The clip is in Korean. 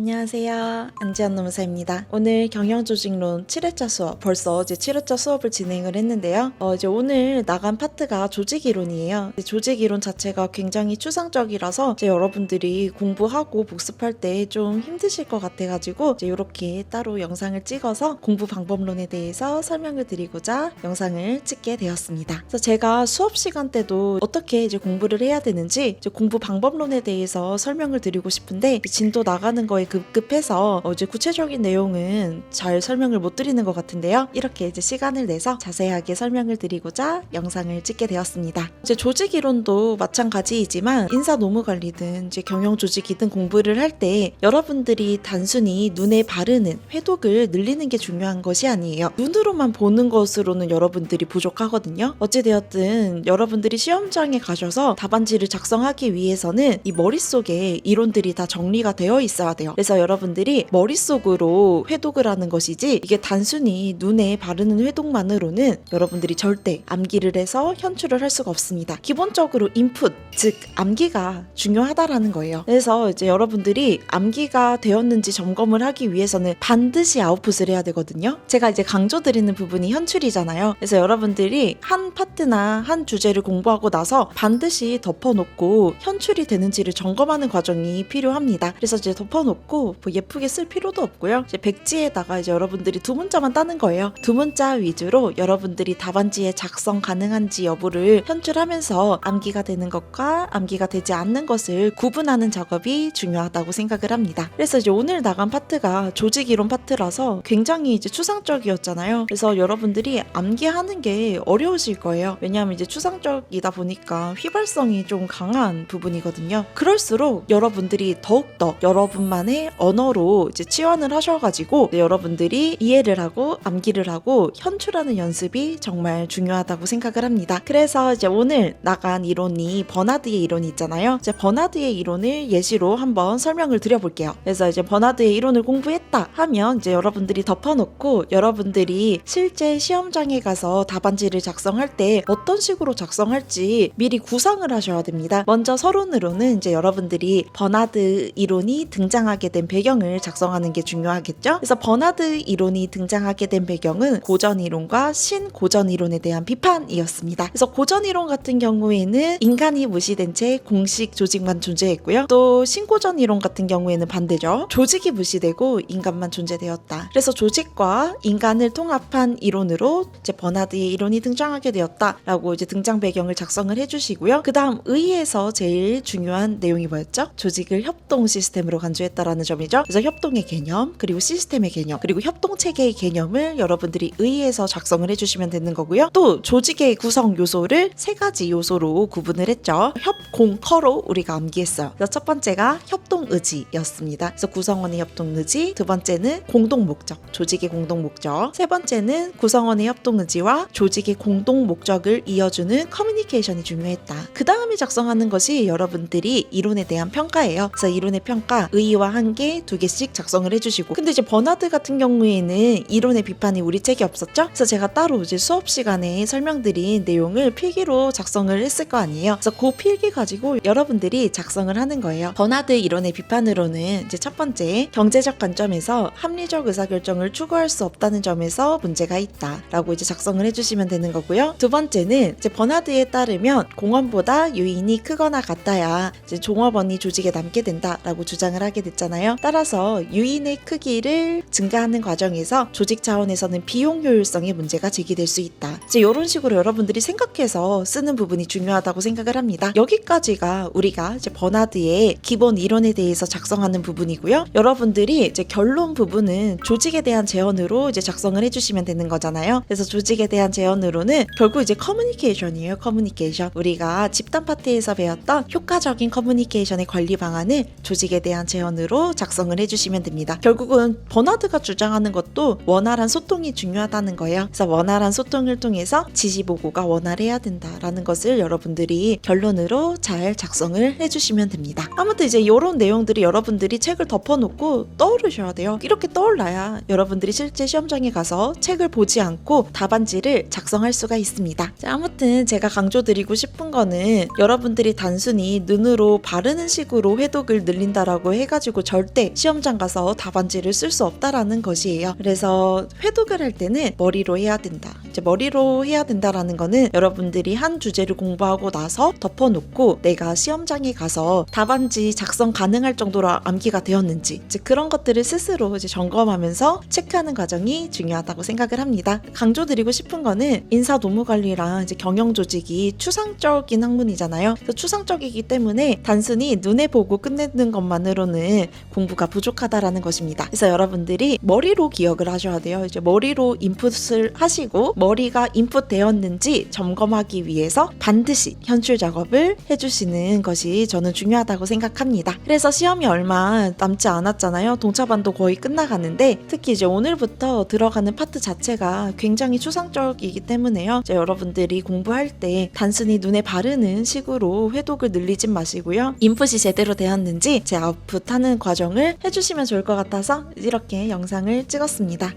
안녕하세요. 안지연 노무사입니다. 오늘 경영조직론 7회차 수업, 벌써 이제 7회차 수업을 진행을 했는데요. 이제 오늘 나간 파트가 조직이론이에요. 조직이론 자체가 굉장히 추상적이라서 이제 여러분들이 공부하고 복습할 때 좀 힘드실 것 같아가지고 이제 이렇게 따로 영상을 찍어서 공부 방법론에 대해서 설명을 드리고자 영상을 찍게 되었습니다. 그래서 제가 수업 시간 때도 어떻게 이제 공부를 해야 되는지 이제 공부 방법론에 대해서 설명을 드리고 싶은데 진도 나가는 거에 급급해서 이제 구체적인 내용은 잘 설명을 못 드리는 것 같은데요. 이렇게 이제 시간을 내서 자세하게 설명을 드리고자 영상을 찍게 되었습니다. 이제 조직 이론도 마찬가지이지만 인사 노무 관리든 이제 경영 조직이든 공부를 할 때 여러분들이 단순히 눈에 바르는 회독을 늘리는 게 중요한 것이 아니에요. 눈으로만 보는 것으로는 여러분들이 부족하거든요. 어찌되었든 여러분들이 시험장에 가셔서 답안지를 작성하기 위해서는 이 머릿속에 이론들이 다 정리가 되어 있어야 돼요. 그래서 여러분들이 머릿속으로 회독을 하는 것이지 이게 단순히 눈에 바르는 회독만으로는 여러분들이 절대 암기를 해서 현출을 할 수가 없습니다. 기본적으로 인풋, 즉 암기가 중요하다라는 거예요. 그래서 이제 여러분들이 암기가 되었는지 점검을 하기 위해서는 반드시 아웃풋을 해야 되거든요. 제가 이제 강조드리는 부분이 현출이잖아요. 그래서 여러분들이 한 파트나 한 주제를 공부하고 나서 반드시 덮어놓고 현출이 되는지를 점검하는 과정이 필요합니다. 그래서 이제 덮어놓고 뭐 예쁘게 쓸 필요도 없고요. 이제 백지에다가 이제 여러분들이 두 문자만 따는 거예요. 두 문자 위주로 여러분들이 답안지에 작성 가능한지 여부를 현출하면서 암기가 되는 것과 암기가 되지 않는 것을 구분하는 작업이 중요하다고 생각을 합니다. 그래서 이제 오늘 나간 파트가 조직이론 파트라서 굉장히 이제 추상적이었잖아요. 그래서 여러분들이 암기하는 게 어려우실 거예요. 왜냐하면 이제 추상적이다 보니까 휘발성이 좀 강한 부분이거든요. 그럴수록 여러분들이 더욱더 여러분만의 언어로 이제 치환을 하셔가지고 여러분들이 이해를 하고 암기를 하고 현출하는 연습이 정말 중요하다고 생각을 합니다. 그래서 이제 오늘 나간 이론이 버나드의 이론이 있잖아요. 이제 버나드의 이론을 예시로 한번 설명을 드려볼게요. 그래서 이제 버나드의 이론을 공부했다 하면 이제 여러분들이 덮어놓고 여러분들이 실제 시험장에 가서 답안지를 작성할 때 어떤 식으로 작성할지 미리 구상을 하셔야 됩니다. 먼저 서론으로는 이제 여러분들이 버나드 이론이 등장하게 된 배경을 작성하는 게 중요하겠죠. 그래서 버나드 이론이 등장하게 된 배경은 고전 이론과 신고전 이론에 대한 비판이었습니다. 그래서 고전 이론 같은 경우에는 인간이 무시된 채 공식 조직만 존재했고요. 또 신고전 이론 같은 경우에는 반대죠. 조직이 무시되고 인간만 존재되었다. 그래서 조직과 인간을 통합한 이론으로 이제 버나드의 이론이 등장하게 되었다라고 이제 등장 배경을 작성을 해주시고요. 그 다음 의의에서 제일 중요한 내용이 뭐였죠? 조직을 협동 시스템으로 간주했다라는 점이죠. 그래서 협동의 개념, 그리고 시스템의 개념, 그리고 협동체계의 개념을 여러분들이 의의에서 작성을 해주시면 되는 거고요. 또 조직의 구성 요소를 세 가지 요소로 구분을 했죠. 협공커로 우리가 암기했어요. 그래서 첫 번째가 협동의지였습니다. 그래서 구성원의 협동의지, 두 번째는 공동목적, 조직의 공동목적, 세 번째는 구성원의 협동의지와 조직의 공동목적을 이어주는 커뮤니케이션이 중요했다. 그 다음에 작성하는 것이 여러분들이 이론에 대한 평가예요. 그래서 이론의 평가, 의의와 한 개, 두 개씩 작성을 해주시고, 근데 이제 버나드 같은 경우에는 이론의 비판이 우리 책에 없었죠? 그래서 제가 따로 이제 수업 시간에 설명드린 내용을 필기로 작성을 했을 거 아니에요. 그래서 그 필기 가지고 여러분들이 작성을 하는 거예요. 버나드 이론의 비판으로는 이제 첫 번째, 경제적 관점에서 합리적 의사결정을 추구할 수 없다는 점에서 문제가 있다 라고 이제 작성을 해주시면 되는 거고요. 두 번째는 이제 버나드에 따르면 공원보다 유인이 크거나 같아야 이제 종업원이 조직에 남게 된다라고 주장을 하게 됐잖아요. 따라서 유인의 크기를 증가하는 과정에서 조직 차원에서는 비용 효율성에 문제가 제기될 수 있다. 이제 이런 식으로 여러분들이 생각해서 쓰는 부분이 중요하다고 생각을 합니다. 여기까지가 우리가 이제 버나드의 기본 이론에 대해서 작성하는 부분이고요. 여러분들이 이제 결론 부분은 조직에 대한 제언으로 이제 작성을 해주시면 되는 거잖아요. 그래서 조직에 대한 제언으로는 결국 이제 커뮤니케이션이에요. 커뮤니케이션. 우리가 집단 파트에서 배웠던 효과적인 커뮤니케이션의 관리 방안을 조직에 대한 제언으로 작성을 해주시면 됩니다. 결국은 버나드가 주장하는 것도 원활한 소통이 중요하다는 거예요. 그래서 원활한 소통을 통해서 지시 보고가 원활해야 된다라는 것을 여러분들이 결론으로 잘 작성을 해주시면 됩니다. 아무튼 이제 이런 내용들이 여러분들이 책을 덮어놓고 떠오르셔야 돼요. 이렇게 떠올라야 여러분들이 실제 시험장에 가서 책을 보지 않고 답안지를 작성할 수가 있습니다. 자, 아무튼 제가 강조드리고 싶은 거는 여러분들이 단순히 눈으로 바르는 식으로 회독을 늘린다라고 해가지고 절대 시험장 가서 답안지를 쓸 수 없다라는 것이에요. 그래서 회독을 할 때는 머리로 해야 된다. 이제 머리로 해야 된다라는 거는 여러분들이 한 주제를 공부하고 나서 덮어놓고 내가 시험장에 가서 답안지 작성 가능할 정도로 암기가 되었는지 이제 그런 것들을 스스로 이제 점검하면서 체크하는 과정이 중요하다고 생각을 합니다. 강조드리고 싶은 거는 인사노무관리랑 이제 경영조직이 추상적인 학문이잖아요. 그래서 추상적이기 때문에 단순히 눈에 보고 끝내는 것만으로는 공부가 부족하다라는 것입니다. 그래서 여러분들이 머리로 기억을 하셔야 돼요. 이제 머리로 인풋을 하시고 머리가 인풋되었는지 점검하기 위해서 반드시 현출 작업을 해주시는 것이 저는 중요하다고 생각합니다. 그래서 시험이 얼마 남지 않았잖아요. 동차반도 거의 끝나가는데 특히 이제 오늘부터 들어가는 파트 자체가 굉장히 추상적이기 때문에요. 이제 여러분들이 공부할 때 단순히 눈에 바르는 식으로 회독을 늘리진 마시고요. 인풋이 제대로 되었는지 제 아웃풋하는 과정을 해주시면 좋을 것 같아서 이렇게 영상을 찍었습니다.